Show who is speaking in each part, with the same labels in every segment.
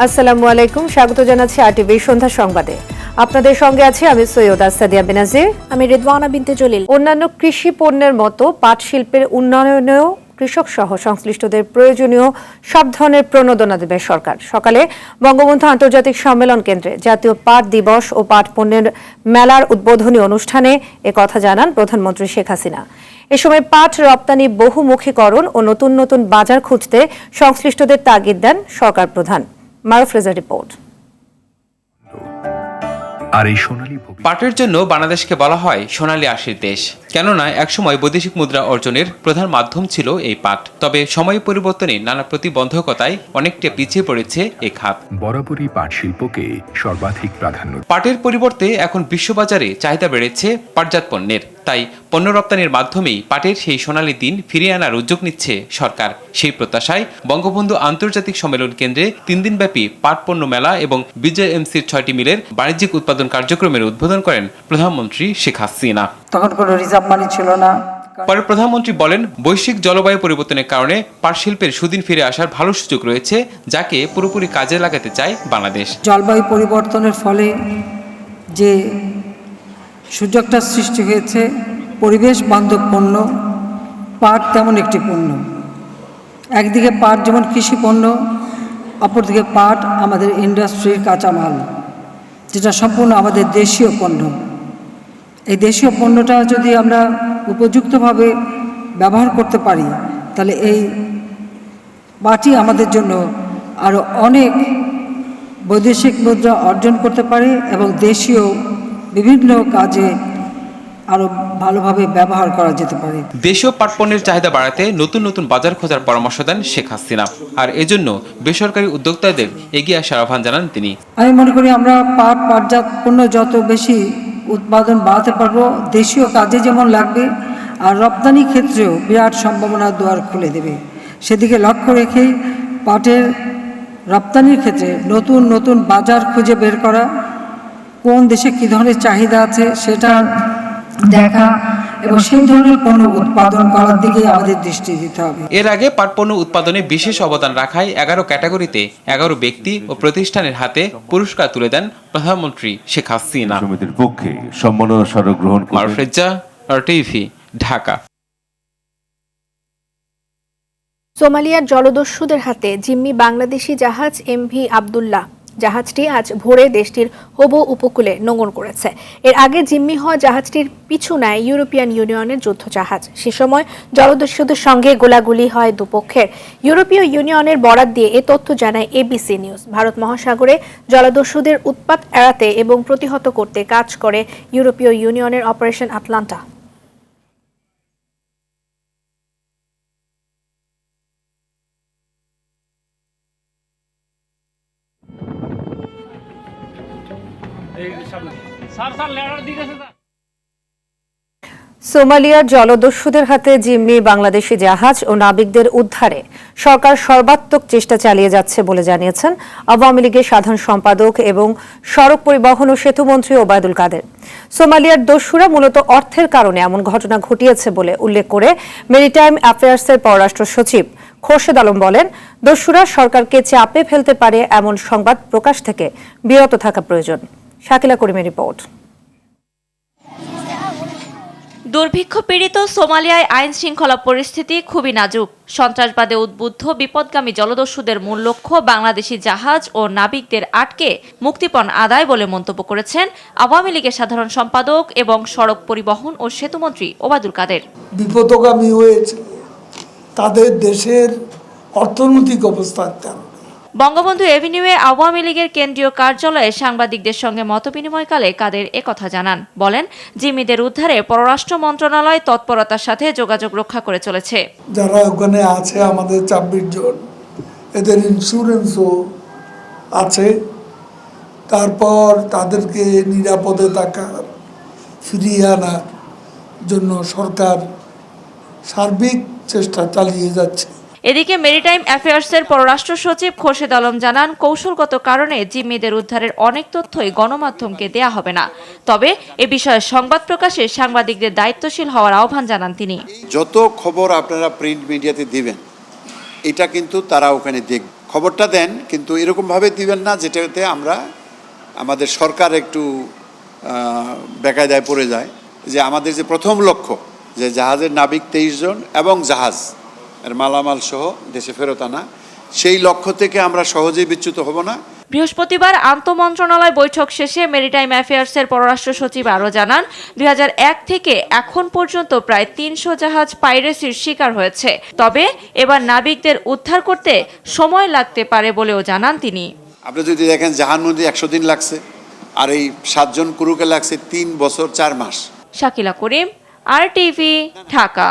Speaker 1: আসসালামু আলাইকুম, স্বাগত জানাচ্ছি আরটিভি সন্ধ্যা সংবাদে। আপনাদের সঙ্গে আছি আমি সৈয়দা সাদিয়া বেনাজির,
Speaker 2: আমি রিদওয়ানা বিনতে জলিল।
Speaker 1: অন্যান্য কৃষি পণ্যের মতো পাট শিল্পের উন্নয়নেও কৃষক সহ সংশ্লিষ্টদের প্রয়োজনীয় সব ধরনের প্রণোদনা দেবে সরকার। সকালে বঙ্গবন্ধু আন্তর্জাতিক সম্মেলন কেন্দ্রে জাতীয় পাট দিবস ও পাট পণ্যের মেলার উদ্বোধনী অনুষ্ঠানে একথা জানান প্রধানমন্ত্রী শেখ হাসিনা। এ সময় পাট রপ্তানি বহুমুখীকরণ ও নতুন নতুন বাজার খুঁজতে সংশ্লিষ্টদের তাগিদ দেন সরকার প্রধান। মারুফ রেজার রিপোর্ট।
Speaker 3: আর এই সোনালী
Speaker 4: পাটের জন্য বাংলাদেশকে বলা হয় সোনালী আশির দেশ, কেননা একসময় বৈদেশিক মুদ্রা অর্জনের প্রধান মাধ্যম ছিল এই পাট। তবে সময় পরিবর্তনে নানা প্রতিবন্ধকতায় অনেকটা পিছিয়ে পড়েছে এই খাত।
Speaker 3: বরাবরই পাট শিল্পকে সর্বাধিক প্রাধান্য।
Speaker 4: পাটের পরিবর্তে এখন বিশ্ববাজারে চাহিদা বেড়েছে পাটজাত পণ্যের, তাই পণ্য রপ্তানির মাধ্যমেই পাটের সেই সোনালী দিন ফিরিয়ে আনার উদ্যোগ নিচ্ছে সরকার। সেই প্রত্যাশায় বঙ্গবন্ধু আন্তর্জাতিক সম্মেলন কেন্দ্রে 3 দিনব্যাপী পাট পণ্য মেলা এবং বিজেএমসির 6টি মিলের বাণিজ্যিক উৎপাদন কার্যক্রমের উদ্বোধন করেন প্রধানমন্ত্রী শেখ হাসিনা।
Speaker 5: তখন কোনো রিজার্ভ মানি ছিল না।
Speaker 4: পরে প্রধানমন্ত্রী বলেন, বৈশ্বিক জলবায়ু পরিবর্তনের কারণে পাট শিল্পের সুদিন ফিরে আসার ভালো সুযোগ রয়েছে, যাকে পুরোপুরি কাজে লাগাতে চায় বাংলাদেশ।
Speaker 5: জলবায়ু পরিবর্তনের ফলে যে সুযোগটা সৃষ্টি হয়েছে, পরিবেশ বান্ধব পণ্য পাট তেমন একটি পণ্য। একদিকে পাট যেমন কৃষি পণ্য, অপরদিকে পাট আমাদের ইন্ডাস্ট্রির কাঁচামাল, যেটা সম্পূর্ণ আমাদের দেশীয় পণ্য। এই দেশীয় পণ্যটা যদি আমরা উপযুক্তভাবে ব্যবহার করতে পারি, তাহলে এই পাটই আমাদের জন্য আরও অনেক বৈদেশিক মুদ্রা অর্জন করতে পারে এবং দেশীয় বিভিন্ন কাজে আরও ভালোভাবে ব্যবহার করা যেতে পারে।
Speaker 4: দেশীয় পাট পণ্যের চাহিদা বাড়াতে নতুন নতুন বাজার খোঁজার পরামর্শ দেন শেখ হাসিনা, আর এজন্য বেসরকারি উদ্যোক্তাদের এগিয়ে আসার আহ্বান জানান তিনি।
Speaker 5: আমি মনে করি আমরা পাটজাত পণ্য যত বেশি উৎপাদন বাড়াতে পারবো, দেশীয় কাজে যেমন লাগবে, আর রপ্তানি ক্ষেত্রেও বিরাট সম্ভাবনার দুয়ার খুলে দেবে। সেদিকে লক্ষ্য রেখেই পাটের রপ্তানির ক্ষেত্রে নতুন নতুন বাজার খুঁজে বের করা, কোন দেশে কী ধরনের চাহিদা আছে সেটা দেখা এবং সেই ধরনের পণ্য উৎপাদন করার দিকে আমাদের দৃষ্টি দিতে হবে।
Speaker 4: এর আগে পাট পণ্য উৎপাদনে বিশেষ অবদান রাখায় 11 ক্যাটাগরিতে 11 ব্যক্তি ও প্রতিষ্ঠানের হাতে পুরস্কার তুলে দেন প্রধানমন্ত্রী শেখ হাসিনা।
Speaker 6: সমিতির পক্ষে সম্মাননা স্মারক গ্রহণ করেন
Speaker 4: মারুফ রেজা, আরটিভি, ঢাকা।
Speaker 2: সোমালিয়ার জলদস্যুদের হাতে জিম্মি বাংলাদেশি জাহাজ এমভি আব্দুল্লাহ জাহাজটি আজ ভোরে দেশটির হোবো উপকূলে নোঙর করেছে। এর আগে জিম্মি হওয়া জাহাজটির পিছু নেয় ইউরোপিয়ান ইউনিয়নের যুদ্ধ জাহাজ। সে সময় জলদস্যুদের সঙ্গে গোলাগুলি হয় দুপক্ষের। ইউরোপীয় ইউনিয়নের বরাত দিয়ে এ তথ্য জানায় এবিসি নিউজ। ভারত মহাসাগরে জলদস্যুদের উৎপাত এড়াতে এবং প্রতিহত করতে কাজ করে ইউরোপীয় ইউনিয়নের অপারেশন আটলান্টা।
Speaker 1: সোমালিয়ার জলদস্যুদের হাতে জিম্মি বাংলাদেশি জাহাজ ও নাবিকদের উদ্ধারে সরকার সর্বাত্মক চেষ্টা চালিয়ে যাচ্ছে বলে জানিয়েছেন আওয়ামী লীগের সাধারণ সম্পাদক এবং সড়ক পরিবহন ও সেতুমন্ত্রী ওবায়দুল কাদের। সোমালিয়ার দস্যুরা মূলত অর্থের কারণে এমন ঘটনা ঘটিয়েছে বলে উল্লেখ করে মেরিটাইম অ্যাফেয়ার্সের পররাষ্ট্র সচিব খোরশেদ আলম বলেন, দস্যুরা সরকারকে চাপে ফেলতে পারে এমন সংবাদ প্রকাশ থেকে বিরত থাকা প্রয়োজন। শাকিলা করিমের রিপোর্ট।
Speaker 7: দুর্ভিক্ষ পীড়িত সোমালিয়ায় আইন শৃঙ্খলা পরিস্থিতি খুবই নাজুক। সন্ত্রাসবাদে উদ্বুদ্ধ বিপদগামী জলদস্যুদের মূল লক্ষ্য বাংলাদেশি জাহাজ ও নাবিকদের আটকে মুক্তিপণ আদায় বলে মন্তব্য করেছেন আওয়ামী লীগের সাধারণ সম্পাদক এবং সড়ক পরিবহন ও সেতুমন্ত্রী ওবায়দুল কাদের।
Speaker 8: বিপদগামী হয়েছে তাদের দেশের অর্থনৈতিক অবস্থার কারণে।
Speaker 7: বঙ্গবন্ধু এভিনিউয়ে আওয়ামী লীগের কেন্দ্রীয় কার্যালয়ে সাংবাদিকদের সঙ্গে মতবিনিময়কালে কাদের একথা জানান। বলেন, জিম্মিদের উদ্ধারে পররাষ্ট্র মন্ত্রণালয় তৎপরতার সাথে যোগাযোগ রক্ষা করে চলেছে।
Speaker 8: যারা ওখানে আছে আমাদের 26 জন, এদের ইন্স্যুরেন্সও আছে। তারপর তাদেরকে নিরাপদে থাকার, ফিরিয়ে আনার জন্য সরকার সার্বিক চেষ্টা চালিয়ে যাচ্ছে।
Speaker 7: এদিকে মেরিটাইম অ্যাফেয়ার্সের পররাষ্ট্র সচিব খোরশেদ আলম জানান, কৌশলগত কারণে জিম্মিদের উদ্ধারের অনেক তথ্যই গণমাধ্যমকে দেয়া হবে না। তবে এ বিষয়ে সংবাদ প্রকাশে সাংবাদিকদের দায়িত্বশীল হওয়ার আহ্বান জানান তিনি।
Speaker 9: যত খবর আপনারা প্রিন্ট মিডিয়াতে দিবেন, এটা কিন্তু তারা ওখানে দেখবে। খবরটা দেন, কিন্তু এরকমভাবে দিবেন না যেটাতে আমরা আমাদের সরকার একটু বেকায়দায় পড়ে যায়। যে আমাদের যে প্রথম লক্ষ্য যে জাহাজের নাবিক 23 জন এবং জাহাজ এর মালামাল সহ দেশে ফেরত আনা, সেই লক্ষ্য থেকে আমরা সহজেই বিচ্যুত হব না।
Speaker 7: বৃহস্পতিবার আন্তঃমন্ত্রণালয় বৈঠক শেষে মেরিটাইম অ্যাফেয়ার্সের পররাষ্ট্র সচিব আরও জানান, 2001 থেকে এখন পর্যন্ত প্রায় 300 জাহাজ পাইরেসির শিকার হয়েছে। তবে এবার নাবিকদের উদ্ধার করতে সময় লাগতে পারে বলেও জানান তিনি।
Speaker 9: আপনি যদি দেখেন জাহান্নমন্দি 100 দিন লাগছে, আর এই 7 জন ক্রুকে লাগছে 3 বছর 4 মাস।
Speaker 7: শাকিলা করিম, RTV, ঢাকা।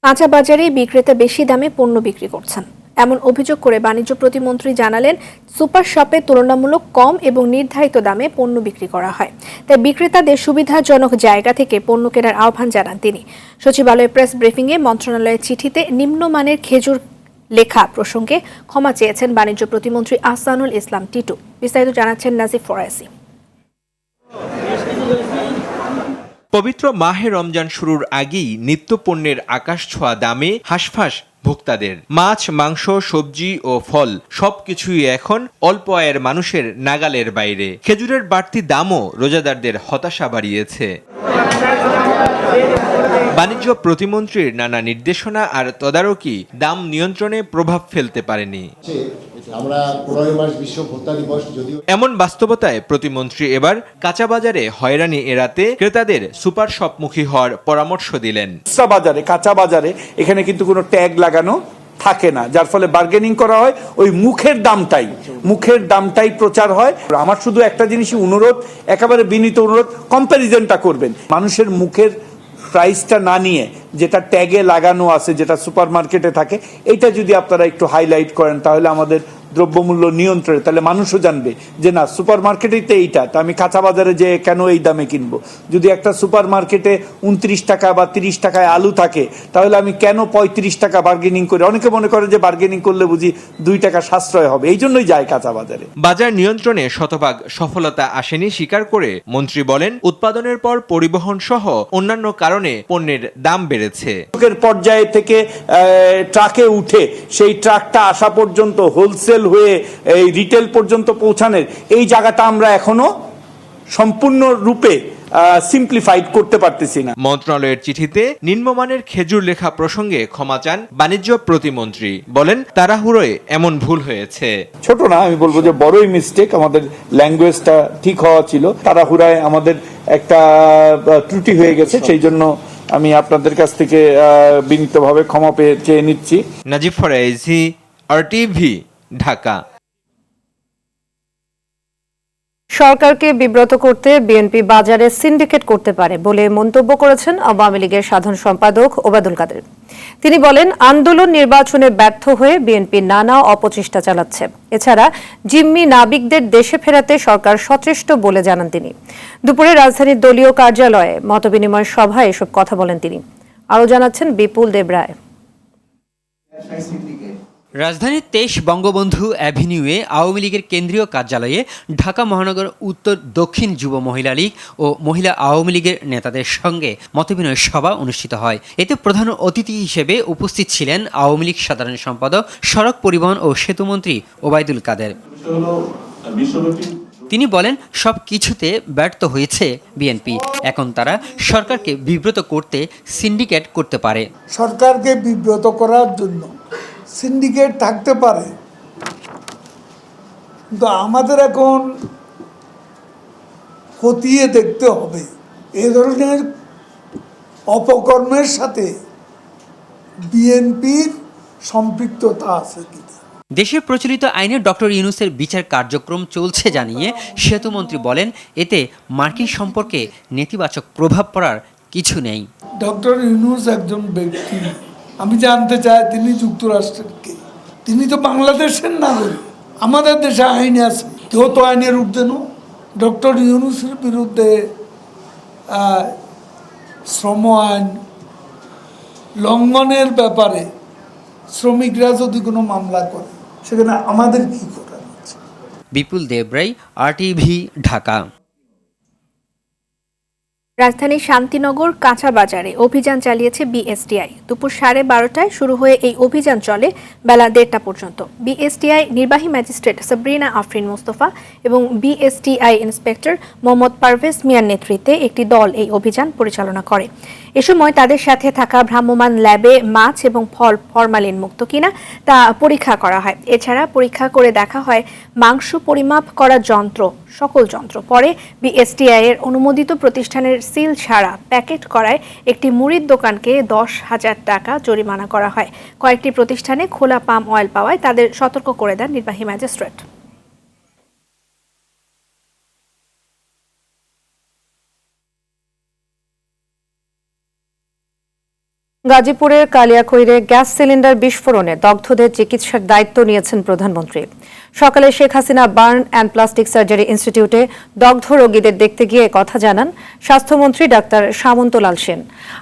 Speaker 2: কাঁচা বাজারে বিক্রেতা বেশি দামে পণ্য বিক্রি করছেন, এমন অভিযোগ করে বাণিজ্য প্রতিমন্ত্রী জানালেন, সুপার শপে তুলনামূলক কম এবং নির্ধারিত দামে পণ্য বিক্রি করা হয়। তাই বিক্রেতাদের সুবিধাজনক জায়গা থেকে পণ্য কেনার আহ্বান জানান তিনি। সচিবালয়ে প্রেস ব্রিফিংয়ে মন্ত্রণালয়ের চিঠিতে নিম্নমানের খেজুর লেখা প্রসঙ্গে ক্ষমা চেয়েছেন বাণিজ্য প্রতিমন্ত্রী আহসানুল ইসলাম টিটু। বিস্তারিত জানাচ্ছেন নাজিফ ফরাসি।
Speaker 10: পবিত্র মাহে রমজান শুরুর আগেই নিত্যপণ্যের আকাশছোঁয়া দামে হাঁসফাঁস ভোক্তাদের। মাছ, মাংস, সবজি ও ফল সবকিছুই এখন অল্প আয়ের মানুষের নাগালের বাইরে। খেজুরের বাড়তি দামও রোজাদারদের হতাশা বাড়িয়েছে। বাণিজ্য প্রতিমন্ত্রীর নানা নির্দেশনা আর তদারকি দাম নিয়ন্ত্রণে প্রভাব ফেলতে পারেনি। এমন বাস্তবতায় প্রতিমন্ত্রী এবার কাঁচা বাজারে হয়রানি এড়াতে ক্রেতাদের সুপার শপমুখী হওয়ার পরামর্শ দিলেন।
Speaker 11: বাজারে, কাঁচা বাজারে এখানে কিন্তু কোনো ট্যাগ লাগানো থাকে না, যার ফলে বার্গেনিং করা হয়, ওই মুখের দামটাই প্রচার হয়। আমার শুধু একটা জিনিসই অনুরোধ, একেবারে বিনীত অনুরোধ, কম্প্যারিজনটা করবেন মানুষের মুখের প্রাইসটা না নিয়ে, যেটা ট্যাগে লাগানো আছে, যেটা সুপার মার্কেটে থাকে, এটা যদি আপনারা একটু হাইলাইট করেন তাহলে আমাদের দ্রব্যমূল্য নিয়ন্ত্রণে, তাহলে মানুষও জানবে যে না, সুপার মার্কেটেই তো এইটা, তা আমি কাঁচা বাজারে যে কেন এই দামে কিনবো। যদি একটা সুপার মার্কেটে 29 টাকা বা 30 টাকায় আলু থাকে, তাহলে আমি কেন 35 টাকা বার্গেনিং করে, অনেকে মনে করে যে বার্গেনিং করলে বুঝি 2 টাকা সাশ্রয় হবে, এই জন্যই যায় কাঁচা বাজারে।
Speaker 10: বাজার নিয়ন্ত্রণে শতভাগ সফলতা আসেনি স্বীকার করে মন্ত্রী বলেন, উৎপাদনের পর পরিবহন সহ অন্যান্য কারণে পণ্যের দাম বেড়েছে।
Speaker 11: পর্যায়ে থেকে ট্রাকে উঠে সেই ট্রাকটা আসা পর্যন্ত হোলসেল হয়ে এই রিটেল পর্যন্ত পৌঁছানোর এই জায়গাটা আমরা এখনো সম্পূর্ণ রূপে সিম্পলিফাইড করতে পারতেছি না।
Speaker 10: মন্ত্রণালয়ের চিঠিতে নিম্নমানের খেজুর লেখা প্রসঙ্গে ক্ষমা চান বাণিজ্য প্রতিমন্ত্রী। বলেন, তাড়াহুড়োয় এমন ভুল হয়েছে।
Speaker 11: ছোট না, আমি বলবো যে বড়ই মিস্টেক, আমাদের ল্যাঙ্গুয়েজটা ঠিক হওয়া ছিল, তাড়াহুড়ায় আমাদের একটা ত্রুটি হয়ে গেছে, সেই জন্য আমি আপনাদের কাছ থেকে বিনীতভাবে ক্ষমা চেয়ে নিচ্ছি।
Speaker 10: নাজিফ ফরাইজি, RTV, ঢাকা।
Speaker 1: সরকারকে বিব্রত করতে বিএনপি বাজারে সিন্ডিকেট করতে পারে বলে মন্তব্য করেছেন আওয়ামী লীগের সাধারণ সম্পাদক ওবায়দুল কাদের। তিনি বলেন, আন্দোলন নির্বাচনে ব্যর্থ হয়ে বিএনপি নানা অপচেষ্টা চালাচ্ছে। এছাড়া জিম্মি নাবিকদের দেশে ফেরাতে সরকার সচেষ্ট বলে জানান তিনি। দুপুরে রাজধানীর দলীয় কার্যালয়ে মতবিনিময় সভায় এসব কথা বলেন তিনি। আরও জানাচ্ছেন বিপুল দেবরায়।
Speaker 12: রাজধানীর 23 বঙ্গবন্ধু অ্যাভিনিউয়ে আওয়ামী লীগের কেন্দ্রীয় কার্যালয়ে ঢাকা মহানগর উত্তর দক্ষিণ যুব মহিলা লীগ ও মহিলা আওয়ামী লীগের নেতাদের সঙ্গে মতবিনিময় সভা অনুষ্ঠিত হয়। এতে প্রধান অতিথি হিসেবে উপস্থিত ছিলেন আওয়ামী লীগ সাধারণ সম্পাদক, সড়ক পরিবহন ও সেতুমন্ত্রী ওবায়দুল কাদের। তিনি বলেন, সব কিছুতে ব্যর্থ হয়েছে বিএনপি, এখন তারা সরকারকে বিব্রত করতে সিন্ডিকেট করতে পারে।
Speaker 8: সরকারকে বিব্রত করার জন্য সিন্ডিকেট থাকতে পারে, কিন্তু আমাদের এখন খতিয়ে দেখতে হবে এ ধরনের অপকর্মের সাথে বিএনপির সম্পৃক্ততা আছে কিনা।
Speaker 12: দেশে প্রচলিত আইনে ডক্টর ইউনূসের বিচার কার্যক্রম চলছে জানিয়ে সেতুমন্ত্রী বলেন, এতে মার্কিন সম্পর্কে নেতিবাচক প্রভাব পড়ার কিছু নেই।
Speaker 8: ডক্টর ইউনূস একজন ব্যক্তি, আমি জানতে চাই তিনি যুক্তরাষ্ট্রের কে? তিনি তো বাংলাদেশের নাগরিক। আমাদের দেশে আইন আছে, কেউ তো আইনের ঊর্ধ্বে নয়। ডক্টর ইউনূসের বিরুদ্ধে শ্রম আইন লঙ্ঘনের ব্যাপারে শ্রমিকরা যদি কোনো মামলা করে, সেখানে আমাদের কি করার আছে?
Speaker 12: বিপুল দেবরাই, RTV, ঢাকা।
Speaker 2: রাজধানীর শান্তিনগর কাঁচা বাজারে অভিযান চালিয়েছে বিএসটিআই। দুপুর 12:30টায় শুরু হয়ে এই অভিযান চলে বেলা 1:30টা পর্যন্ত। বিএসটিআই নির্বাহী ম্যাজিস্ট্রেট সাবরিনা আফরিন মোস্তফা এবং বিএসটিআই ইন্সপেক্টর মোহাম্মদ পারভেজ মিয়ার নেতৃত্বে একটি দল এই অভিযান পরিচালনা করে। এ সময় তাদের সাথে থাকা ভ্রাম্যমাণ ল্যাবে মাছ এবং ফল ফরমালিন মুক্ত কিনা তা পরীক্ষা করা হয়। এছাড়া পরীক্ষা করে দেখা হয় মাংস পরিমাপ করা যন্ত্র, সকল যন্ত্র। পরে বিএসটিআই এর অনুমোদিত প্রতিষ্ঠানের সিল ছাড়া প্যাকেট করায় একটি মুড়ির দোকানকে 10,000 টাকা জরিমানা করা হয়। কয়েকটি প্রতিষ্ঠানে খোলা পাম অয়েল পাওয়ায় তাদের সতর্ক করে দেন নির্বাহী ম্যাজিস্ট্রেট।
Speaker 1: গাজীপুরের কালিয়াকৈরে গ্যাস সিলিন্ডার বিস্ফোরণে দগ্ধদের চিকিৎসার দায়িত্ব নিয়েছেন প্রধানমন্ত্রী। সকালে Sheikh Hasina burn and plastic surgery ইনস্টিটিউটে দগ্ধ রোগীদের দেখতে গিয়ে কথা জানান স্বাস্থ্যমন্ত্রী ডাক্তার সামন্তলাল সেন।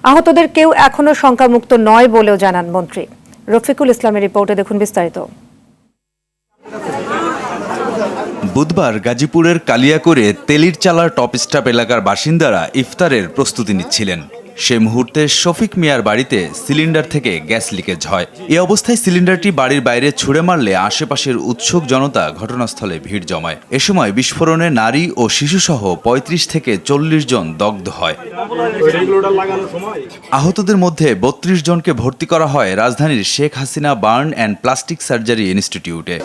Speaker 1: আহতদের কেউ এখনো শঙ্কামুক্ত নয় বলেও জানান মন্ত্রী। রফিকুল ইসলামের রিপোর্টে দেখুন বিস্তারিত।
Speaker 13: বুধবার গাজীপুরের কালিয়াকৈরে তেলিরচালার টপ স্টাপ এলাকার বাসিন্দারা ইফতারের প্রস্তুতি নিচ্ছিলেন। সে মুহূর্তে শফিক মিয়ার বাড়িতে সিলিন্ডার থেকে গ্যাস লিকেজ হয়। এ অবস্থায় সিলিন্ডারটি বাড়ির বাইরে ছুড়ে মারলে আশেপাশের উৎসুক জনতা ঘটনাস্থলে ভিড় জমায়। এ সময় বিস্ফোরণে নারী ও শিশুসহ 35 থেকে 40 জন দগ্ধ হয়। আহতদের মধ্যে 32 জনকে ভর্তি করা হয় রাজধানীর Sheikh Hasina burn and plastic surgery ইনস্টিটিউটে।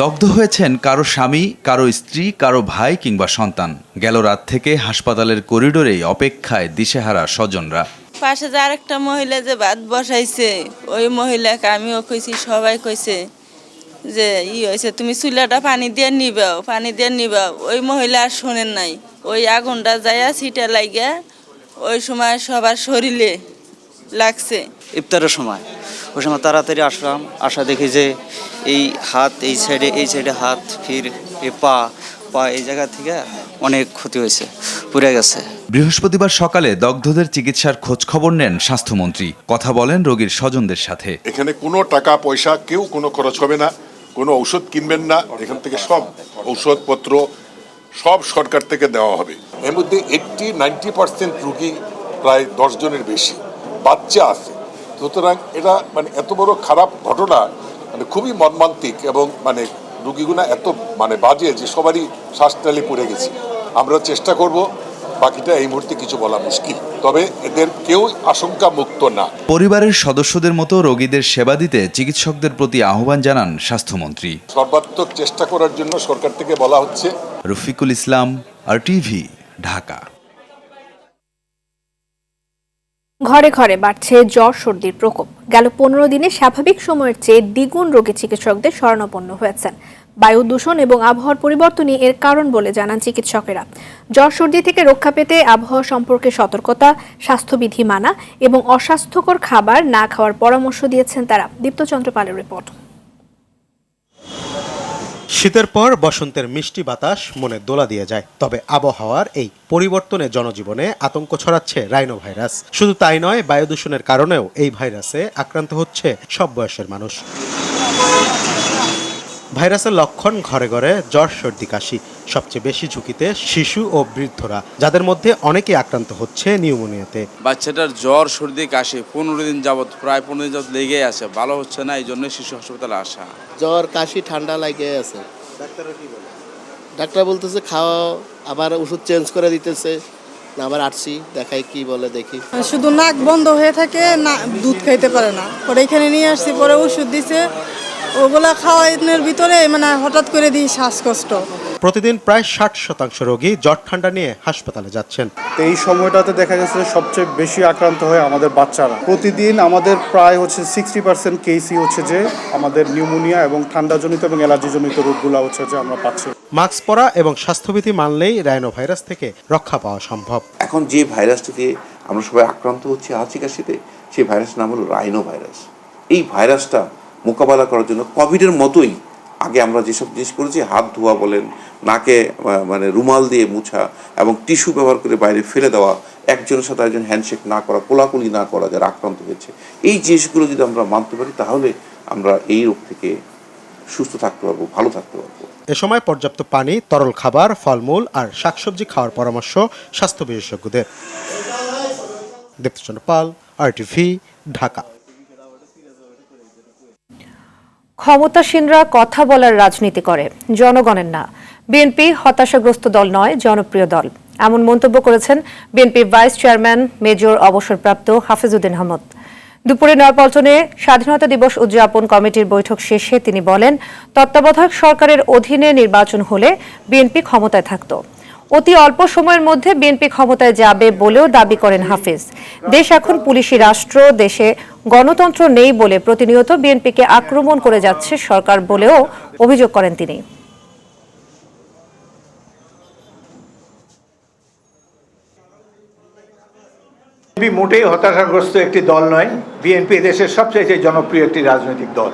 Speaker 13: দগ্ধ হয়েছেন কারো স্বামী, কারো স্ত্রী, কারো ভাই কিংবা সন্তান। গেল রাত থেকে হাসপাতালের করিডোরেই অপেক্ষায় দিশেহারা স্বজনরা।
Speaker 14: পাশে যে আরেকটা মহিলা যে ভাত বসাইছে, ওই মহিলাকে আমিও কইছি, সবাই কইছে যে হয়েছে তুমি চুলাটা পানি দিয়ে নিবাও। ওই মহিলা আর শোনেন নাই। ওই আগুনটা যাইয়া ছিটা লাগিয়া ওই সময় সবার শরীরে লাগছে।
Speaker 15: ইফতারের সময় ওই সময় তাড়াতাড়ি আসলাম, আসা দেখি যে এই হাত এই সাইডে হাত, ফির এই পা এই জায়গা থেকে অনেক ক্ষতি হয়েছে, পুড়ে গেছে।
Speaker 13: বৃহস্পতিবার সকালে দগ্ধদের চিকিৎসার খোঁজ খবর নেন স্বাস্থ্যমন্ত্রী। কথা বলেন রোগীর স্বজনদের সাথে।
Speaker 16: এখানে কোনো টাকা পয়সা কেউ কোনো খরচ হবে না, কোনো ঔষধ কিনবেন না। এখান থেকে সব ঔষধপত্র সব সরকার থেকে দেওয়া হবে। এর মধ্যে 80-90% রোগী, প্রায় 10 জনের বেশি বাচ্চা আছে। সুতরাং এটা মানে এত বড় খারাপ ঘটনা, মানে খুবই মর্মান্তিক এবং মানে রোগীগুলো এত মানে বাজে যে সবারই শ্বাসনালী পড়ে গেছে। আমরা চেষ্টা করব, বাকিটা এই মুহূর্তে কিছু বলা মুশকিল, তবে এদের কেউ আশঙ্কা মুক্ত না।
Speaker 13: পরিবারের সদস্যদের মতো রোগীদের সেবা দিতে চিকিৎসকদের প্রতি আহ্বান জানান স্বাস্থ্যমন্ত্রী।
Speaker 16: সর্বাত্মক চেষ্টা করার জন্য সরকার থেকে বলা হচ্ছে।
Speaker 13: রফিকুল ইসলাম, RTV, ঢাকা।
Speaker 2: ঘরে ঘরে বাড়ছে জ্বর সর্দির প্রকোপ। গেল 15 দিনে স্বাভাবিক সময়ের চেয়ে দ্বিগুণ রোগী চিকিৎসকদের শরণাপন্ন হয়েছেন। বায়ু দূষণ এবং আবহাওয়ার পরিবর্তনই এর কারণ বলে জানান চিকিৎসকেরা। জ্বর সর্দি থেকে রক্ষা পেতে আবহাওয়া সম্পর্কে সতর্কতা, স্বাস্থ্যবিধি মানা এবং অস্বাস্থ্যকর খাবার না খাওয়ার পরামর্শ দিয়েছেন তারা। দীপ্তচন্দ্র পালের রিপোর্ট।
Speaker 17: শীতের পর বসন্তের মিষ্টি বাতাস মনে দোলা দিয়ে যায়। তবে আবহাওয়ার এই পরিবর্তনে জনজীবনে আতঙ্ক ছড়াচ্ছে রাইনো ভাইরাস। শুধু তাই নয়, বায়ু দূষণের কারণেও এই ভাইরাসে আক্রান্ত হচ্ছে সব বয়সের মানুষ। ভাইরাসের লক্ষণ ঘরে ঘরে জ্বর সর্দি কাশি। সবচেয়ে বেশি ঝুঁকিতে শিশু ও বৃদ্ধরা, যাদের মধ্যে অনেকেই আক্রান্ত হচ্ছে নিউমোনিয়াতে।
Speaker 18: বাচ্চাটার জ্বর সর্দি কাশি 15 দিন যাবত, প্রায় 15 দিন যাবত লেগে আছে, ভালো হচ্ছে না। এই জন্য শিশু হাসপাতালে আসা।
Speaker 19: জ্বর কাশি ঠান্ডা লাগে আছে। ডাক্তার বলতেছে খাওয়া, আবার ওষুধ চেঞ্জ করে দিতেছে। আবার আসছি, দেখাই কি বলে দেখি।
Speaker 20: শুধু নাক বন্ধ হয়ে থাকে, না দুধ খাইতে পারে না। পরে এখানে নিয়ে আসছি, পরে ওষুধ দিছে, ওগুলা খাওয়ানোর ভিতরে মানে হঠাৎ করে দিই শ্বাসকষ্ট।
Speaker 17: প্রতিদিন প্রায় 60% রোগী জ্বর ঠান্ডা নিয়ে হাসপাতালে যাচ্ছেন।
Speaker 21: এই সময়টাতে দেখা গেছে সবচেয়ে বেশি আক্রান্ত হয় আমাদের বাচ্চারা। প্রতিদিন আমাদের প্রায় 60% কেসই হচ্ছে যে আমাদের নিউমোনিয়া এবং ঠান্ডাজনিত এবং অ্যালার্জিজনিত রোগগুলো হচ্ছে যে আমরা পাচ্ছি।
Speaker 17: মাস্ক পরা এবং স্বাস্থ্যবিধি মানলেই রাইনো ভাইরাস থেকে রক্ষা পাওয়া সম্ভব।
Speaker 22: এখন যে ভাইরাসটিতে আমরা সবাই আক্রান্ত হচ্ছি হাঁচি কাশিতে, সেই ভাইরাসের নাম হলো রাইনো ভাইরাস। এই ভাইরাসটা মোকাবেলা করার জন্য কোভিডের মতোই আগে আমরা যেসব জিনিস করেছি, হাত ধোয়া বলেন, নাকে মানে রুমাল দিয়ে মুছা এবং টিস্যু ব্যবহার করে বাইরে ফেলে দেওয়া, একজনের সাথে একজন হ্যান্ডশেক না করা, কোলাকুলি না করা যারা আক্রান্ত হয়েছে, এই জিনিসগুলো যদি আমরা মানতে পারি তাহলে আমরা এই রোগ থেকে সুস্থ থাকতে পারবো, ভালো থাকতে পারবো।
Speaker 17: এ সময় পর্যাপ্ত পানি, তরল খাবার, ফলমূল আর শাকসবজি খাওয়ার পরামর্শ স্বাস্থ্য বিশেষজ্ঞদের। দীপ্তচন্দ্র পাল, RTV, ঢাকা।
Speaker 1: ক্ষমতাসীনরা কথা বলার রাজনীতি করে, জনগণের না। বিএনপি হতাশাগ্রস্ত দল নয়, জনপ্রিয় দল, এমন মন্তব্য করেছেন বিএনপির ভাইস চেয়ারম্যান মেজর অবসরপ্রাপ্ত হাফিজউদ্দিন আহমদ। দুপুরে নয়াপল্টনে স্বাধীনতা দিবস উদযাপন কমিটির বৈঠক শেষে তিনি বলেন, তত্ত্বাবধায়ক সরকারের অধীনে নির্বাচন হলে বিএনপি ক্ষমতায় থাকত। অতি অল্প সময়ের মধ্যে বিএনপি ক্ষমতায় যাবে বলেও দাবি করেন হাফিজ। দেশ এখন পুলিশি রাষ্ট্র, দেশে গণতন্ত্র নেই বলে প্রতিনিয়ত বিএনপিকে আক্রমণ করে যাচ্ছে সরকার বলেও অভিযোগ করেন তিনি।
Speaker 3: বিএনপি মোটেই হতাশাগ্রস্ত একটি দল নয়। বিএনপি দেশের সবচেয়ে জনপ্রিয় একটি রাজনৈতিক দল।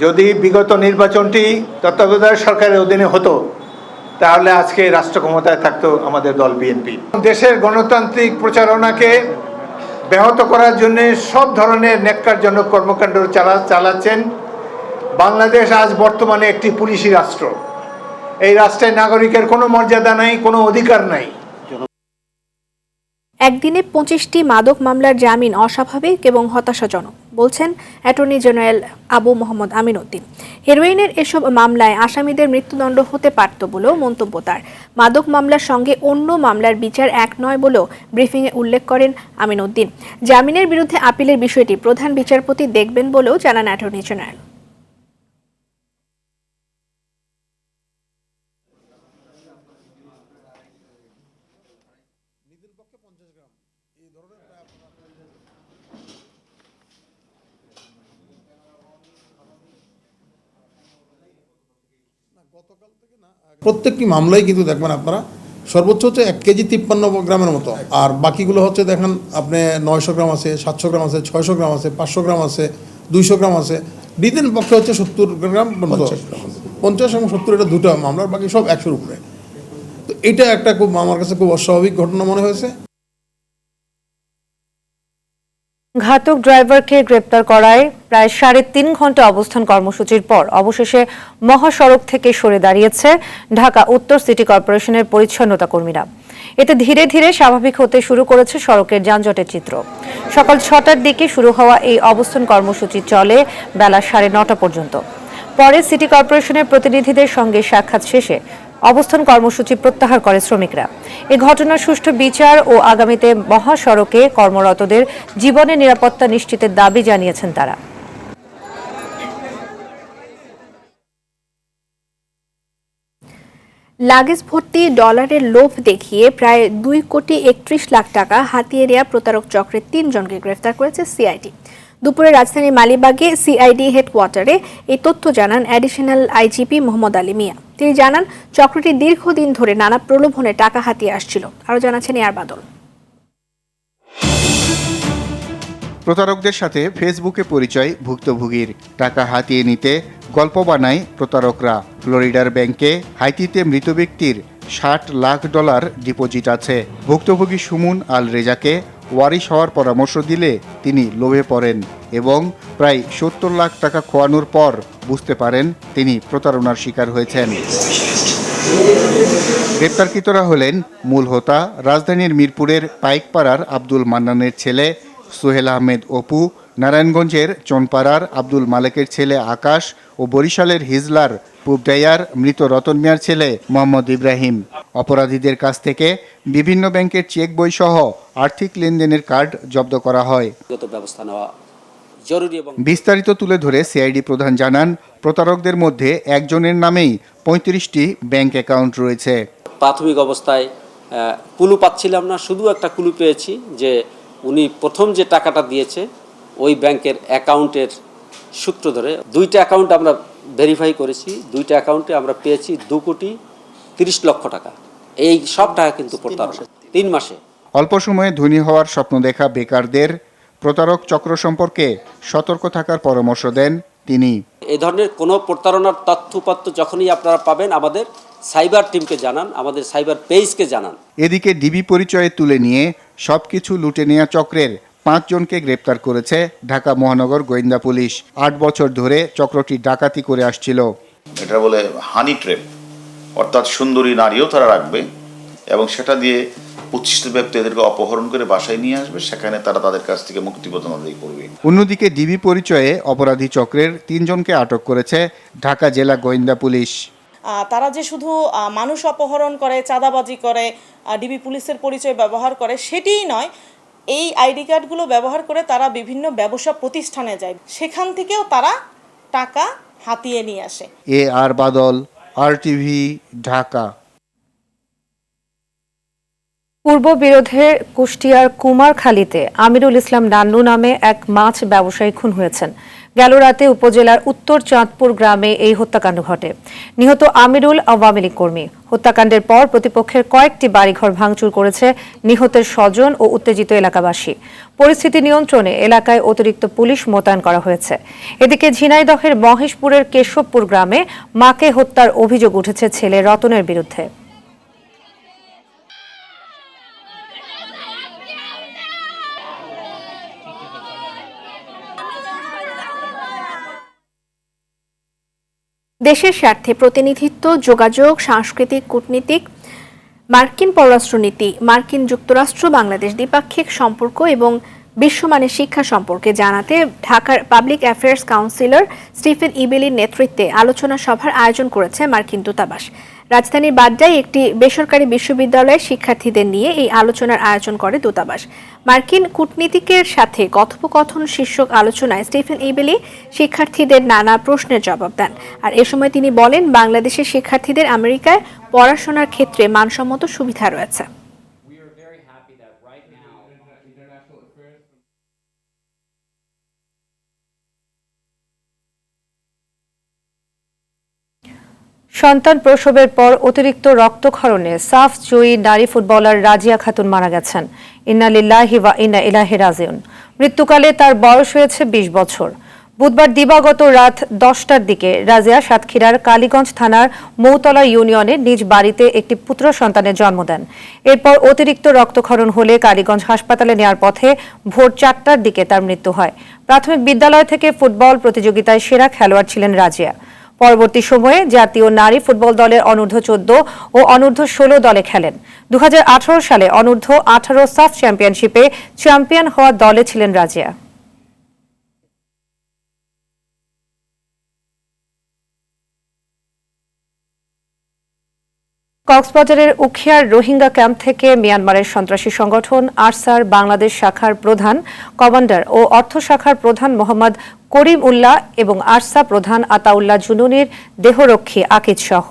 Speaker 3: যদি বিগত নির্বাচনটি তত্ত্বাবধায়ক সরকারের অধীনে হতো তাহলে আজকে রাষ্ট্র ক্ষমতায় থাকতো আমাদের দল বিএনপি। দেশের গণতান্ত্রিক প্রচারণাকে ব্যাহত করার জন্য সব ধরনের ন্যাক্কারজনক কর্মকাণ্ড চালাচ্ছেন। বাংলাদেশ আজ বর্তমানে একটি পুলিশি রাষ্ট্র। এই রাষ্ট্রের নাগরিকের কোনো মর্যাদা নাই, কোনো অধিকার নাই।
Speaker 2: একদিনে 25টি মাদক মামলার জামিন অস্বাভাবিক এবং হতাশাজনক বলছেন অ্যাটর্নি জেনারেল আবু মোহাম্মদ আমিন উদ্দিন। হেরোইনের এসব মামলায় আসামিদের মৃত্যুদণ্ড হতে পারত বলেও মন্তব্য তার। মাদক মামলার সঙ্গে অন্য মামলার বিচার এক নয় বলেও ব্রিফিংয়ে উল্লেখ করেন আমিন উদ্দিন। জামিনের বিরুদ্ধে আপিলের বিষয়টি প্রধান বিচারপতি দেখবেন বলেও জানান অ্যাটর্নি জেনারেল।
Speaker 5: প্রত্যেকটি মামলায় কিন্তু দেখবেন আপনারা সর্বোচ্চ হচ্ছে 1 কেজি 53 গ্রামের মতো, আর বাকিগুলো হচ্ছে দেখেন আপনি 900 গ্রাম আছে, 700 গ্রাম আছে, 600 গ্রাম আছে, 500 গ্রাম আছে, 200 গ্রাম আছে। ডিদের পক্ষে হচ্ছে 70 গ্রাম 50 এবং 70, এটা দুটো মামলার, বাকি সব 100-র উপরে। তো এটা একটা খুব আমার কাছে খুব অস্বাভাবিক ঘটনা মনে হয়েছে।
Speaker 1: ঘাতক ড্রাইভারকে গ্রেপ্তার করায় প্রায় 3.5 ঘন্টা অবস্থান কর্মসূচির পর অবশেষে মহাসড়ক থেকে সরে দাঁড়িয়েছে ঢাকা উত্তর সিটি কর্পোরেশনের পরিচ্ছন্নতা কর্মীরা। এতে ধীরে ধীরে স্বাভাবিক হতে শুরু করেছে সড়কের যানজটের চিত্র। সকাল 6টার দিকে শুরু হওয়া এই অবস্থান কর্মসূচি চলে বেলা 9:30 পর্যন্ত। পরে সিটি কর্পোরেশনের প্রতিনিধিদের সঙ্গে সাক্ষাৎ শেষে অবস্থান কর্মসূচি প্রত্যাহার করে শ্রমিকরা। এই ঘটনার সুষ্ঠু বিচার ও আগামীতে মহাসড়কে কর্মরতদের জীবনের নিরাপত্তা নিশ্চিতের দাবি জানিয়েছেন তারা।
Speaker 2: লাগেজ ভর্তি ডলারের লোভ দেখিয়ে প্রায় 2,31,00,000 টাকা হাতিয়ে নেওয়া প্রতারক চক্রের 3 জনকে গ্রেফতার করেছে সিআইডি। দুপুরে রাজধানীর মালিবাগে সিআইডি হেডকোয়ার্টারে এই তথ্য জানান অ্যাডিশনাল আইজিপি মোহাম্মদ আলী মিয়া। তিনি জানান, চক্রটি দীর্ঘদিন ধরে নানা প্রলোভনে টাকা হাতিয়ে আসছিল। আরও জানাচ্ছেন এয়ার বাদল।
Speaker 23: প্রতারকদের সাথে ফেসবুকে পরিচয় ভুক্তভোগীর। টাকা হাতিয়ে নিতে গল্প বানায় প্রতারকরা। ফ্লোরিডার ব্যাংকে হাইতিতে মৃত ব্যক্তির $60 লাখ ডিপোজিট আছে। ভুক্তভোগী সুমন আল রেজাকে ওয়ারিশ হওয়ার পরামর্শ দিলে তিনি লোভে পড়েন এবং প্রায় 70 লাখ টাকা খোয়ানোর পর বুঝতে পারেন তিনি প্রতারণার শিকার হয়েছেন। গ্রেপ্তারকৃতরা হলেন মূল হোতা রাজধানীর মিরপুরের পাইকপাড়ার আব্দুল মান্নানের ছেলে সোহেল আহমেদ অপু, নারায়ণগঞ্জের চনপাড়ার আব্দুল মালেকের ছেলে আকাশ ও বরিশালের হিজলার পুবডাইয়ার মৃত রতন মিয়ার ছেলে মোহাম্মদ ইব্রাহিম। অপরাধীদের কাছ থেকে বিভিন্ন ব্যাংকের চেক বই সহ আর্থিক লেনদেনের কার্ড জব্দ করা হয়। বিস্তারিত তুলে ধরে সিআইডি প্রধান জানান, প্রতারকদের মধ্যে একজনের নামেই 35টি ব্যাংক অ্যাকাউন্ট রয়েছে।
Speaker 24: প্রাথমিক অবস্থায় ক্লু পাচ্ছিলাম না, শুধু একটা ক্লু পেয়েছি যে উনি প্রথম যে টাকাটা দিয়েছে ওই ব্যাংকের অ্যাকাউন্টের সূত্র ধরে 2টা অ্যাকাউন্ট আমরা ভেরিফাই করেছি। 2টা অ্যাকাউন্টে আমরা পেয়েছি 2,30,00,000 টাকা। এই সব টাকা কিন্তু প্রতারণা 3 মাসে।
Speaker 23: অল্প সময়ে ধনী হওয়ার স্বপ্ন দেখা বেকারদের প্রতারক চক্র সম্পর্কে সতর্ক থাকার পরামর্শ দেন তিনি।
Speaker 24: এই ধরনের কোনো প্রতারণার তথ্যপত্র যখনই আপনারা পাবেন আমাদের সাইবার টিমকে জানান, আমাদের সাইবার পেজকে জানান।
Speaker 23: এদিকে ডিবি পরিচয়ে তুলে নিয়ে সবকিছু লুটে নেওয়া চক্রের 5 জনকে গ্রেপ্তার করেছে ঢাকা মহানগর গোয়েন্দা পুলিশ। 8 বছর ধরে চক্রটি ডাকাতি করে আসছিল।
Speaker 4: এটা বলে হানি ট্রেপ, অর্থাৎ সুন্দরী নারীও তারা রাখবে এবং সেটা দিয়ে উচ্ছিষ্ট ব্যক্তিদেরকে অপহরণ করে বাসায় নিয়ে আসবে, সেখানে তারা তাদের কাছ থেকে মুক্তিপণ আদায় করবে।
Speaker 23: অন্যদিকে ডিবি পরিচয়ে অপরাধী চক্রের 3 জনকে আটক করেছে ঢাকা জেলা গোয়েন্দা পুলিশ।
Speaker 6: তারা যে শুধু মানুষ অপহরণ করে, চাঁদাবাজি করে, ডিবি পুলিশের পরিচয় ব্যবহার করে সেটিই নয়, এই আইডি কার্ডগুলো ব্যবহার করে তারা বিভিন্ন ব্যবসা প্রতিষ্ঠানে যায়, সেখান থেকেও তারা টাকা হাতিয়ে নিয়ে আসে।
Speaker 23: AR বাদল, RTV, ঢাকা।
Speaker 1: পূর্ব বিরোধে কুষ্টিয়ার কুমারখালীতে আমিরুল ইসলাম নান্নু নামে এক মাছ ব্যবসায়ী খুন হয়েছেন। গেল রাতে উপজেলার উত্তর চাঁদপুর গ্রামে এই হত্যাকাণ্ড ঘটে। নিহত আমিরুল আওয়ামী লীগ কর্মী। হত্যাকাণ্ডের পর প্রতিপক্ষের কয়েকটি বাড়িঘর ভাঙচুর করেছে নিহতের স্বজন ও উত্তেজিত এলাকাবাসী। পরিস্থিতি নিয়ন্ত্রণে এলাকায় অতিরিক্ত পুলিশ মোতায়েন করা হয়েছে। এদিকে ঝিনাইদহের মহেশপুরের কেশবপুর গ্রামে মাকে হত্যার অভিযোগ উঠেছে ছেলে রতনের বিরুদ্ধে।
Speaker 2: দেশের স্বার্থে প্রতিনিধিত্ব, যোগাযোগ, সাংস্কৃতিক, কূটনীতিক, মার্কিন পররাষ্ট্রনীতি, মার্কিন যুক্তরাষ্ট্র বাংলাদেশ দ্বিপাক্ষিক সম্পর্ক এবং বিশ্বমানের শিক্ষা সম্পর্কে জানাতে ঢাকার পাবলিক অ্যাফেয়ার্স কাউন্সিলর স্টিফেন ইবেলির নেতৃত্বে আলোচনা সভার আয়োজন করেছে মার্কিন দূতাবাস। রাজধানীর বাড্ডায় একটি বেসরকারি বিশ্ববিদ্যালয়ের শিক্ষার্থীদের নিয়ে এই আলোচনার আয়োজন করে দূতাবাস। মার্কিন কূটনীতিকের সাথে কথোপকথন শীর্ষক আলোচনায় স্টিফেন ইবেলি শিক্ষার্থীদের নানা প্রশ্নের জবাব দেন। আর এ সময় তিনি বলেন, বাংলাদেশের শিক্ষার্থীদের আমেরিকায় পড়াশোনার ক্ষেত্রে মানসম্মত সুবিধা রয়েছে।
Speaker 1: সন্তান প্রসবের পর অতিরিক্ত রক্তক্ষরণে সাফ জয়ী নারী ফুটবলার রাজিয়া খাতুন মারা গেছেন। ইন্না লিল্লাহি ওয়া ইন্না ইলাইহি রাজিউন। মৃত্যুকালে তার বয়স হয়েছে 20 বছর। বুধবার দিবাগত রাত 10টার দিকে রাজিয়া সাতক্ষীরার কালীগঞ্জ থানার মৌতলা ইউনিয়নে নিজ বাড়িতে একটি পুত্র সন্তানের জন্ম দেন। এরপর অতিরিক্ত রক্তক্ষরণ হলে কালীগঞ্জ হাসপাতালে নেওয়ার পথে ভোর 4টার দিকে তার মৃত্যু হয়। প্রাথমিক বিদ্যালয় থেকে ফুটবল প্রতিযোগিতায় সেরা খেলোয়াড় ছিলেন রাজিয়া। পরবর্তী সময়ে জাতীয় নারী ফুটবল দলের অনূর্ধ্ব 14 ও অনূর্ধ্ব 16 দলে খেলেন। 2018 সালে অনূর্ধ্ব 18 সাফ চ্যাম্পিয়নশিপে চ্যাম্পিয়ন হওয়া দলে ছিলেন রাজিয়া। কক্সবাজারের উখিয়ার রোহিঙ্গা ক্যাম্প থেকে মিয়ানমারের সন্ত্রাসী সংগঠন আরসার বাংলাদেশ শাখার প্রধান কমান্ডার ও অর্থ শাখার প্রধান মোহাম্মদ করিম উল্লাহ এবং আরসা প্রধান আতাউল্লাহ জুনুনির দেহরক্ষী আকিজ সহ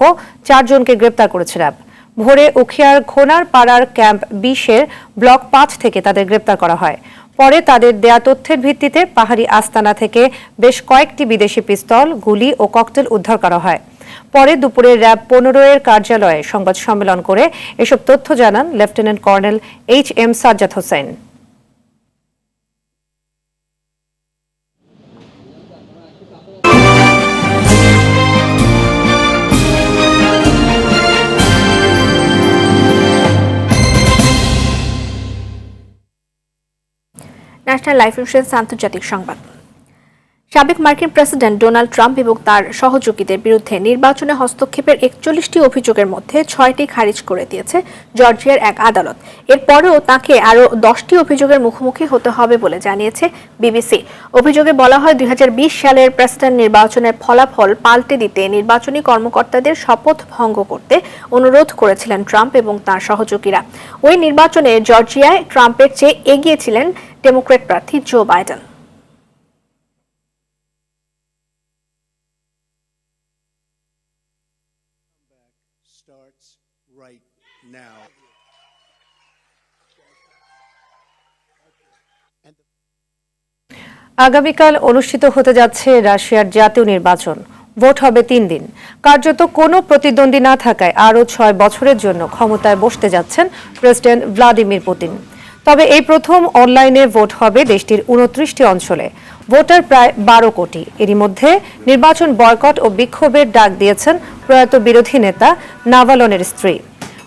Speaker 1: 4 জনকে গ্রেপ্তার করেছে র্যাব। ভোরে উখিয়ার ঘোনার পাড়ার ক্যাম্প 20-এর ব্লক 5 থেকে তাদের গ্রেপ্তার করা হয়। পরে তাদের দেয়া তথ্যের ভিত্তিতে পাহাড়ি আস্তানা থেকে বেশ কয়েকটি বিদেশি পিস্তল, গুলি ও ককটেল উদ্ধার করা হয়। পরে দুপুরে র্যাব 15-এর কার্যালয়ে সংবাদ সম্মেলন করে এসব তথ্য জানান lieutenant colonel HM Sajjad Hossain.
Speaker 2: National life insurance আন্তর্জাতিক সংবাদ। সাবেক মার্কিন প্রেসিডেন্ট ডোনাল্ড ট্রাম্প এবং তার সহযোগীদের বিরুদ্ধে নির্বাচনে হস্তক্ষেপের 41টি অভিযোগের মধ্যে 6টি খারিজ করে দিয়েছে জর্জিয়ার এক আদালত। এরপরেও তাকে আরও 10টি অভিযোগের মুখোমুখি হতে হবে বলে জানিয়েছে বিবিসি। অভিযোগে বলা হয়, 2020 সালের প্রেসিডেন্ট নির্বাচনের ফলাফল পাল্টে দিতে নির্বাচনী কর্মকর্তাদের শপথ ভঙ্গ করতে অনুরোধ করেছিলেন ট্রাম্প এবং তার সহযোগীরা। ওই নির্বাচনে জর্জিয়ায় ট্রাম্পের চেয়ে এগিয়ে ছিলেন ডেমোক্র্যাট প্রার্থী জো বাইডেন।
Speaker 1: আগামীকাল অনুষ্ঠিত হতে যাচ্ছে রাশিয়ার জাতীয় নির্বাচন। ভোট হবে 3 দিন। কার্যত কোনো প্রতিদ্বন্দ্বী না থাকায় আরও 6 বছরের জন্য ক্ষমতায় বসতে যাচ্ছেন প্রেসিডেন্ট ভ্লাদিমির পুতিন। তবে এই প্রথম অনলাইনে ভোট হবে দেশটির 29টি অঞ্চলে। ভোটার প্রায় 12 কোটি। এরই মধ্যে নির্বাচন বয়কট ও বিক্ষোভের ডাক দিয়েছেন প্রয়াত বিরোধী নেতা নাভালনের স্ত্রী।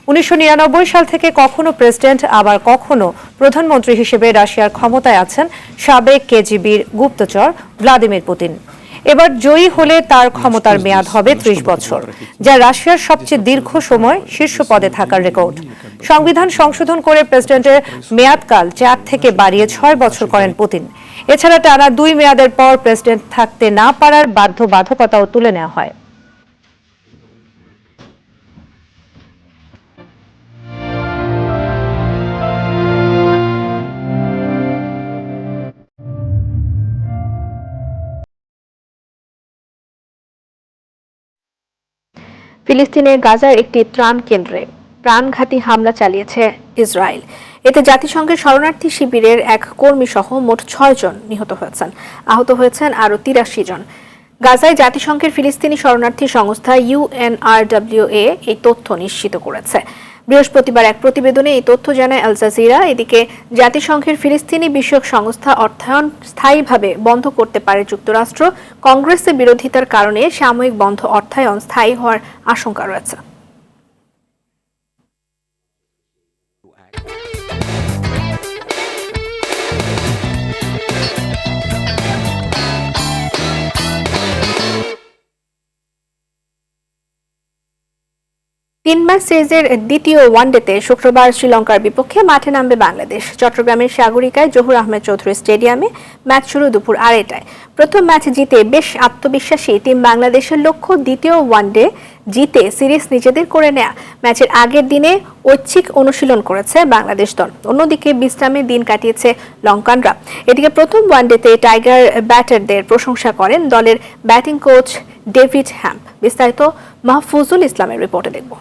Speaker 1: 1999 সাল থেকে কখনো প্রেসিডেন্ট আবার কখনো প্রধানমন্ত্রী হিসেবে রাশিয়ার ক্ষমতায় আছেন সাবেক কেজিবির গুপ্তচর ভ্লাদিমির পুতিন। এবার জয়ী হলে তার ক্ষমতার মেয়াদ হবে 30 বছর, যা রাশিয়ার সবচেয়ে দীর্ঘ সময় শীর্ষ পদে থাকার রেকর্ড। সংবিধান সংশোধন করে প্রেসিডেন্টের মেয়াদকাল 4 থেকে বাড়িয়ে 6 বছর করেন পুতিন। এছাড়া টানা 2 মেয়াদের পর প্রেসিডেন্ট থাকতে না পারার বাধ্যবাধকতাও তুলে নেওয়া হয়।
Speaker 2: ফিলিস্তিনের গাজার একটি ত্রাণ কেন্দ্রে প্রাণঘাতী হামলা চালিয়েছে ইসরায়েল। এতে জাতিসংঘের শরণার্থী শিবিরের এক কর্মী সহ মোট 6 জন নিহত হয়েছেন। আহত হয়েছেন আরও 83 জন। গাজায় জাতিসংঘের ফিলিস্তিনি শরণার্থী সংস্থা UNRWA এই তথ্য নিশ্চিত করেছে। বৃহস্পতিবার এক প্রতিবেদনে এই তথ্য জানায় আল জাজিরা। এদিকে জাতিসংঘের ফিলিস্তিনি বিষয়ক সংস্থা অর্থায়ন স্থায়ীভাবে বন্ধ করতে পারে যুক্তরাষ্ট্র। কংগ্রেসের বিরোধিতার কারণে সাময়িক বন্ধ অর্থায়ন স্থায়ী হওয়ার আশঙ্কা রয়েছে। তিন ম্যাচ সিরিজের দ্বিতীয় ওয়ানডেতে শুক্রবার শ্রীলঙ্কার বিপক্ষে মাঠে নামবে বাংলাদেশ। চট্টগ্রামের সাগরিকায় জহুর আহমেদ চৌধুরী স্টেডিয়ামে ম্যাচ শুরু দুপুর 2:30টায়। প্রথম ম্যাচ জিতে বেশ আত্মবিশ্বাসী টিম বাংলাদেশের লক্ষ্য দ্বিতীয় ওয়ানডে জিতে সিরিজ নিজেদের করে নেয়া। ম্যাচের আগের দিনে ঐচ্ছিক অনুশীলন করেছে বাংলাদেশ দল, অন্যদিকে বিশ্রামের দিন কাটিয়েছে লঙ্কানরা। এদিকে প্রথম ওয়ানডেতে টাইগার ব্যাটারদের প্রশংসা করেন দলের ব্যাটিং কোচ ডেভিড হ্যাম্প। বিস্তারিত মাহফুজুল ইসলামের রিপোর্টে দেখব।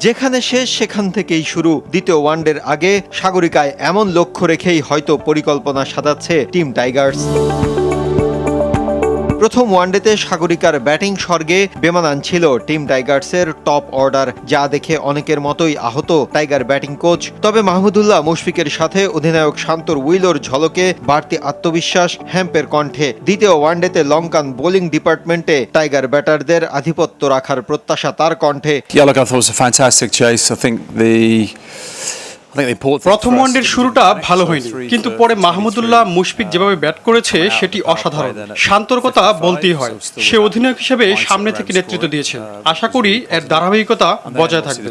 Speaker 7: যেখানে শেষ সেখান থেকেই শুরু। দ্বিতীয় ওয়ানডের আগে সাগরিকায় এমন লক্ষ্য রেখেই হয়তো পরিকল্পনা সাজাচ্ছে টিম টাইগার্স। প্রথম ওয়ানডেতে সাগরিকার ব্যাটিং স্বর্গে বেমানান ছিল টিম টাইগার্সের টপ অর্ডার, যা দেখে অনেকের মতোই আহত টাইগার ব্যাটিং কোচ। তবে মাহমুদুল্লাহ মুশফিকের সাথে অধিনায়ক শান্তর উইলোর ঝলকে বাড়তি আত্মবিশ্বাস হ্যাম্পের কণ্ঠে। দ্বিতীয় ওয়ানডেতে লঙ্কান বোলিং ডিপার্টমেন্টে টাইগার ব্যাটারদের আধিপত্য রাখার প্রত্যাশা তার কণ্ঠে।
Speaker 9: প্রথম ওয়ানডের শুরুটা ভালো হয়নি, কিন্তু পরে মাহমুদুল্লাহ মুশফিক যেভাবে ব্যাট করেছে সেটি অসাধারণ। শান্তর কথা বলতেই হয়, সে অধিনায়ক হিসেবে সামনে থেকে নেতৃত্ব দিয়েছে। আশা করি এর ধারাবাহিকতা বজায় থাকবে।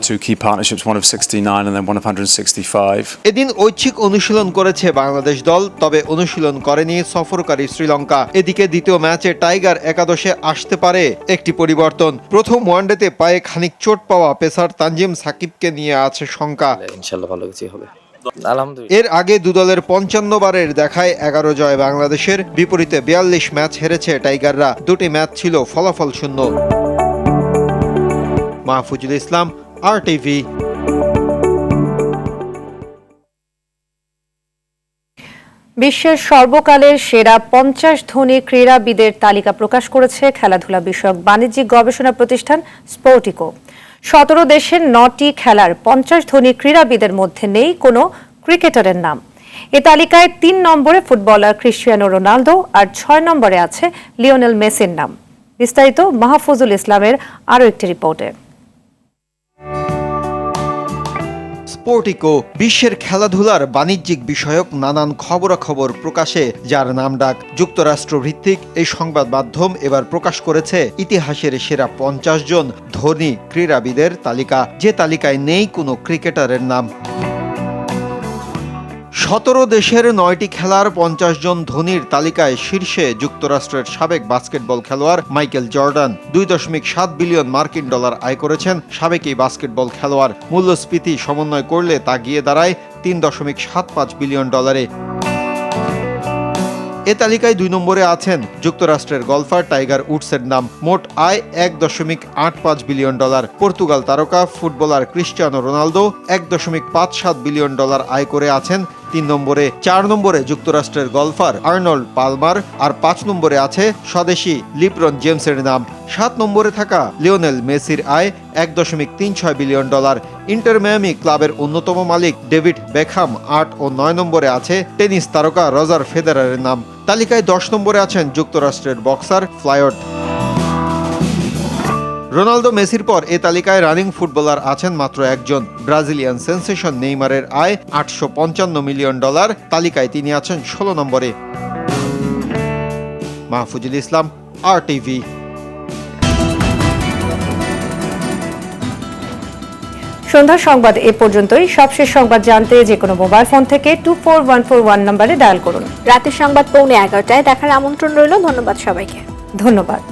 Speaker 7: এদিন ঐচ্ছিক অনুশীলন করেছে বাংলাদেশ দল, তবে অনুশীলন করেনি সফরকারী শ্রীলঙ্কা। এদিকে দ্বিতীয় ম্যাচে টাইগার একাদশে আসতে পারে একটি পরিবর্তন। প্রথম ওয়ানডেতে পায়ে খানিক চোট পাওয়া পেসার তানজিম সাকিবকে নিয়ে আছে শঙ্কা।
Speaker 10: ইনশাআল্লাহ ভালো কিছু হবে।
Speaker 7: এর আগে দুদলের 55 বারের দেখায় 11 জয় বাংলাদেশের, বিপরীতে 42 ম্যাচ হেরেছে টাইগাররা। দুটি ম্যাচ ছিল ফলাফল শূন্য। মাহফুজুল ইসলাম, RTV।
Speaker 1: বিশ্বের সর্বকালের সেরা 50 ধনী ক্রীড়াবিদের তালিকা প্রকাশ করেছে খেলাধুলা বিষয়ক বাণিজ্যিক গবেষণা প্রতিষ্ঠান স্পোর্টিকো। 17 দেশের 9টি খেলার 50 ধনী ক্রীড়াবিদের মধ্যে নেই কোনো ক্রিকেটারের নাম। এ তালিকায় 3 নম্বরে ফুটবলার ক্রিস্টিয়ানো রোনালদো আর 6 নম্বরে আছে লিওনেল মেসির নাম। বিস্তারিত মাহফুজুল ইসলামের আরও একটি রিপোর্টে।
Speaker 7: স্পোর্টিকো বিশ্বের খেলাধুলার বাণিজ্যিক বিষয়ক নানান খবরাখবর প্রকাশে যার নামডাক। যুক্তরাষ্ট্র ভিত্তিক এই সংবাদ মাধ্যম এবার প্রকাশ করেছে ইতিহাসের সেরা 50 জন ধনী ক্রীড়াবিদের তালিকা, যে তালিকায় নেই কোনো ক্রিকেটারের নাম। 17 দেশের 9টি খেলার 50 জন ধনীর তালিকায় শীর্ষে যুক্তরাষ্ট্রের সাবেক বাস্কেটবল খেলোয়াড় মাইকেল জর্ডান। 2.7 বিলিয়ন মার্কিন ডলার আয় করেছেন সাবেক এই বাস্কেটবল খেলোয়াড়। মূল্যস্ফীতি সমন্বয় করলে তা গিয়ে দাঁড়ায় 3.75 বিলিয়ন ডলারে। এ তালিকায় 2 নম্বরে আছেন যুক্তরাষ্ট্রের গলফার টাইগার উডসের নাম। মোট আয় 1.85 বিলিয়ন ডলার। পর্তুগাল তারকা footballer Cristiano Ronaldo 1.57 billion dollar আয় করে আছেন 3 নম্বরে। 4 নম্বরে যুক্তরাষ্ট্রের গলফার আর্নল্ড পালমার, আর 5 নম্বরে আছে স্বদেশি লিব্রন জেমসের নাম। 7 নম্বরে থাকা লিওনেল মেসির আয় 1.36 বিলিয়ন ডলার। ইন্টার মিয়ামি ক্লাবের অন্যতম মালিক ডেভিড বেকহাম 8 ও 9 নম্বরে আছে টেনিস তারকা রজার ফেদেরারের নাম। তালিকায় 10 নম্বরে আছেন যুক্তরাষ্ট্রের বক্সার ফ্লয়েড। রোনালদো মেসির পর এ তালিকায় রানিং ফুটবলার আছেন মাত্র একজন, ব্রাজিলিয়ান সেন্সেশন নেইমারের আয় $855 মিলিয়ন। তালিকায় তিনি আছেন 16 নম্বরে। মাহফুজুল ইসলাম, RTV।
Speaker 1: সন্ধ্যা সংবাদ এ পর্যন্তই। সবশেষ সংবাদ জানতে যে কোনো মোবাইল ফোন থেকে 24141 নম্বরে ডায়াল করুন।
Speaker 2: রাতের সংবাদ 11:15টায় দেখার আমন্ত্রণ রইল। ধন্যবাদ সবাইকে।
Speaker 1: ধন্যবাদ।